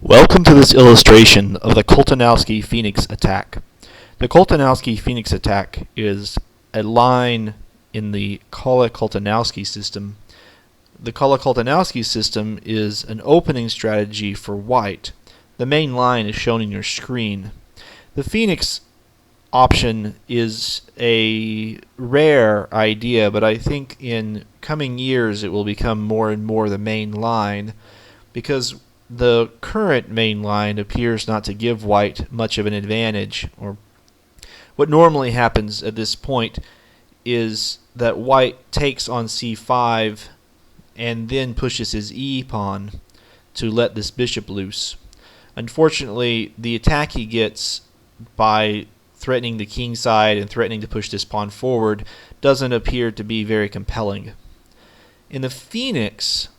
Welcome to this illustration of the Koltanowski Phoenix attack. The Koltanowski Phoenix attack is a line in the Colle-Koltanowski system. The Colle-Koltanowski system is an opening strategy for white. The main line is shown in your screen. The Phoenix option is a rare idea, but I think in coming years it will become more and more the main line, because the current main line appears not to give white much of an advantage. Or what normally happens at this point is that white takes on c5 and then pushes his e pawn to let this bishop loose. Unfortunately, the attack he gets by threatening the king side and threatening to push this pawn forward doesn't appear to be very compelling. In the Phoenix,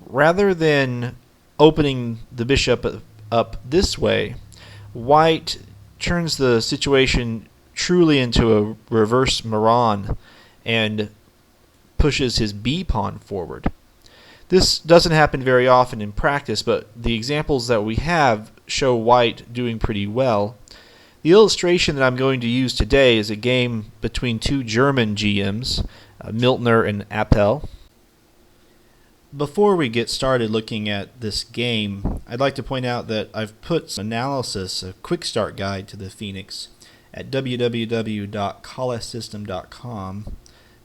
rather than opening the bishop up this way, white turns the situation truly into a reverse Maran and pushes his b pawn forward. This doesn't happen very often in practice, but the examples that we have show white doing pretty well. The illustration that I'm going to use today is a game between two German GMs, Miltner and Appel. Before we get started looking at this game, I'd like to point out that I've put some analysis, a quick start guide to the Phoenix at www.Colle-System.com.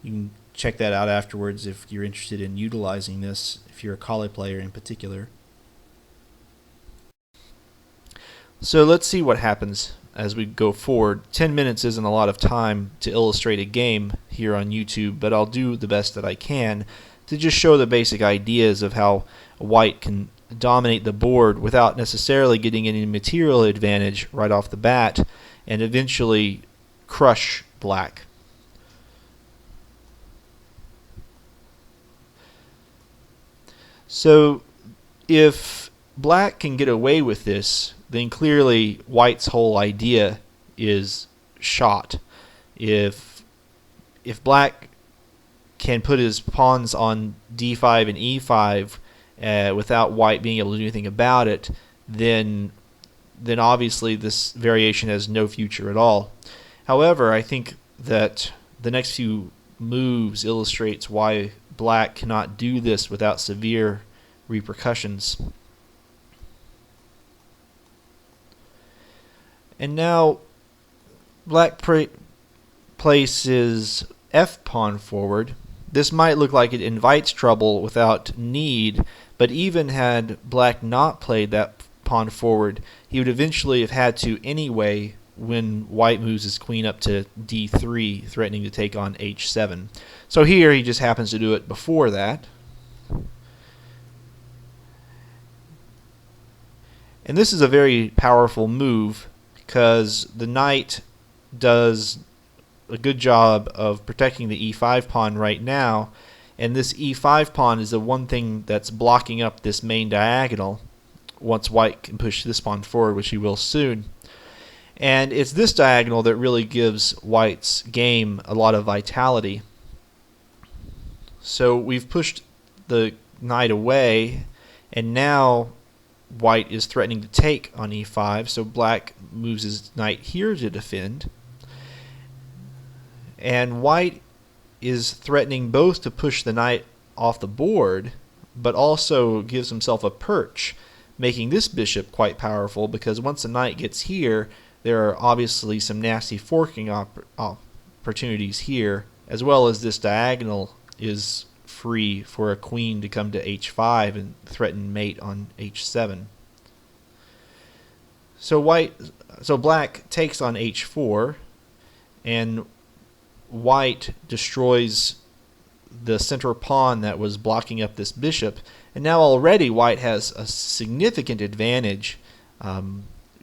You can check that out afterwards if you're interested in utilizing this, if you're a Colle player in particular. So let's see what happens as we go forward. 10 minutes isn't a lot of time to illustrate a game here on YouTube, but I'll do the best that I can to just show the basic ideas of how white can dominate the board without necessarily getting any material advantage right off the bat and eventually crush black. So if black can get away with this, then clearly white's whole idea is shot. If black can put his pawns on d5 and e5 without white being able to do anything about it, then obviously this variation has no future at all. However, I think that the next few moves illustrates why black cannot do this without severe repercussions. And now black places f pawn forward. This might look like it invites trouble without need, but even had black not played that pawn forward, he would eventually have had to anyway when white moves his queen up to d3, threatening to take on h7. So here he just happens to do it before that. And this is a very powerful move because the knight does a good job of protecting the e5 pawn right now, and this e5 pawn is the one thing that's blocking up this main diagonal once white can push this pawn forward, which he will soon. And it's this diagonal that really gives white's game a lot of vitality. So we've pushed the knight away, and now white is threatening to take on e5, so black moves his knight here to defend. And white is threatening both to push the knight off the board, but also gives himself a perch, making this bishop quite powerful, because once the knight gets here, there are obviously some nasty forking opportunities here, as well as this diagonal is free for a queen to come to h5 and threaten mate on h7. So black takes on h4, and white destroys the center pawn that was blocking up this bishop, and now already white has a significant advantage.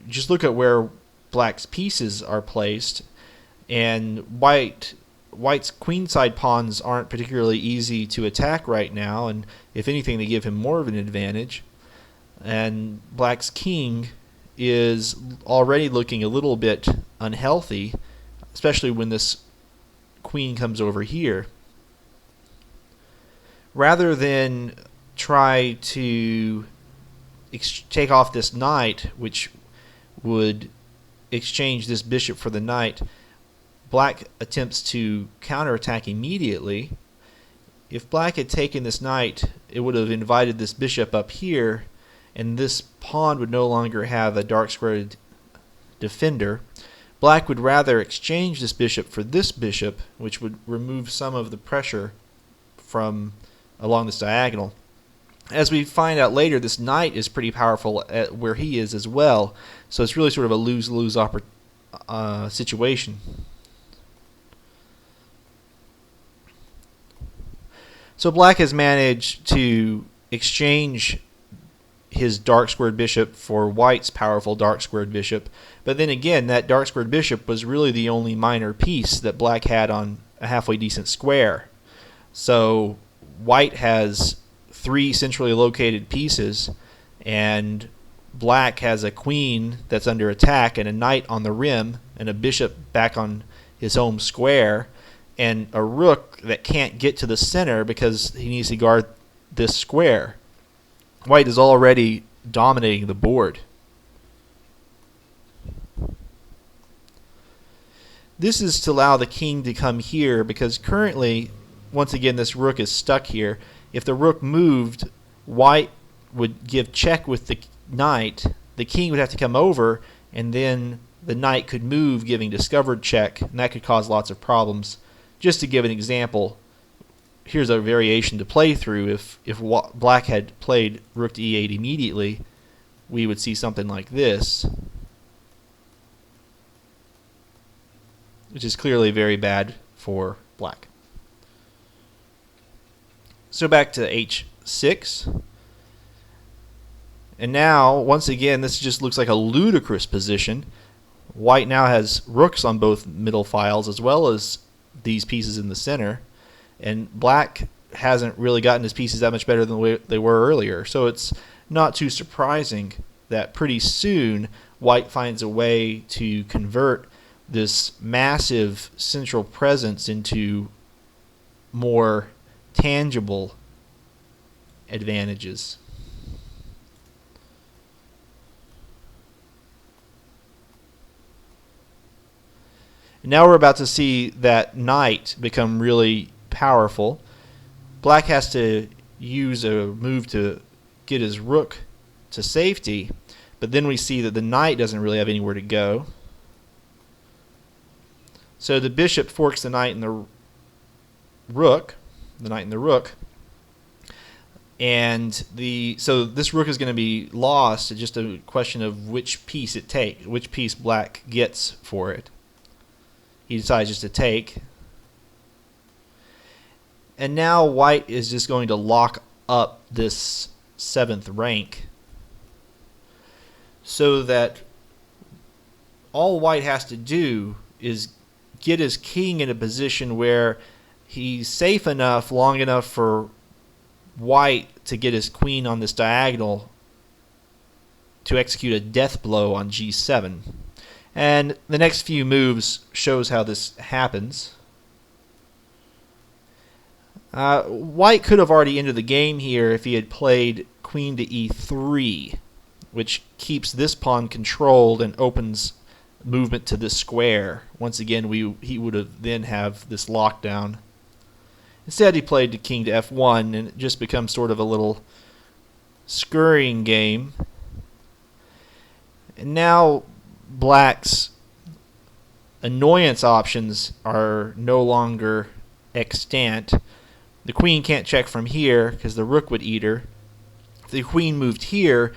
Just look at where black's pieces are placed, and white's queenside pawns aren't particularly easy to attack right now, and if anything they give him more of an advantage. And black's king is already looking a little bit unhealthy, especially when this queen comes over here. Rather than try to take off this knight, which would exchange this bishop for the knight, black attempts to counterattack immediately. If black had taken this knight, it would have invited this bishop up here, and this pawn would no longer have a dark squared defender. Black would rather exchange this bishop for this bishop, which would remove some of the pressure from along this diagonal. As we find out later, this knight is pretty powerful at where he is as well, so it's really sort of a lose-lose situation. So black has managed to exchange his dark squared bishop for white's powerful dark squared bishop, but then again, that dark squared bishop was really the only minor piece that black had on a halfway decent square. So white has 3 centrally located pieces, and black has a queen that's under attack and a knight on the rim and a bishop back on his home square and a rook that can't get to the center because he needs to guard this square. White is already dominating the board. This is to allow the king to come here because currently, once again, this rook is stuck here. If the rook moved, white would give check with the knight. The king would have to come over, and then the knight could move, giving discovered check, and that could cause lots of problems. Just to give an example, here's a variation to play through. If black had played rook to e8 immediately, we would see something like this, which is clearly very bad for black. So back to h6. And now, once again, this just looks like a ludicrous position. White now has rooks on both middle files as well as these pieces in the center. And black hasn't really gotten his pieces that much better than the way they were earlier. So it's not too surprising that pretty soon white finds a way to convert this massive central presence into more tangible advantages. Now we're about to see that knight become really powerful. Black has to use a move to get his rook to safety, but then we see that the knight doesn't really have anywhere to go. So the bishop forks the knight and the rook, and so this rook is going to be lost. It's just a question of which piece which piece black gets for it. He decides just to take. And now white is just going to lock up this 7th rank so that all white has to do is get his king in a position where he's safe enough, long enough for white to get his queen on this diagonal to execute a death blow on g7. And the next few moves shows how this happens. White could have already ended the game here if he had played queen to e3, which keeps this pawn controlled and opens movement to this square. Once again, he would have then have this lockdown. Instead, he played the king to f1, and it just becomes sort of a little scurrying game. And now black's annoyance options are no longer extant. The queen can't check from here because the rook would eat her. If the queen moved here,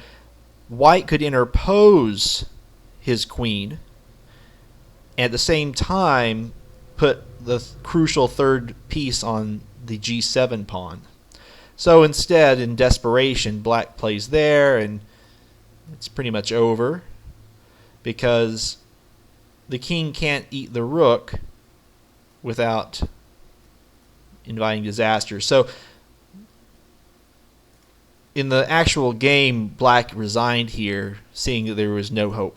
white could interpose his queen and at the same time put the crucial 3rd piece on the g7 pawn. So instead, in desperation, black plays there, and it's pretty much over because the king can't eat the rook without inviting disaster. So in the actual game, black resigned here, seeing that there was no hope.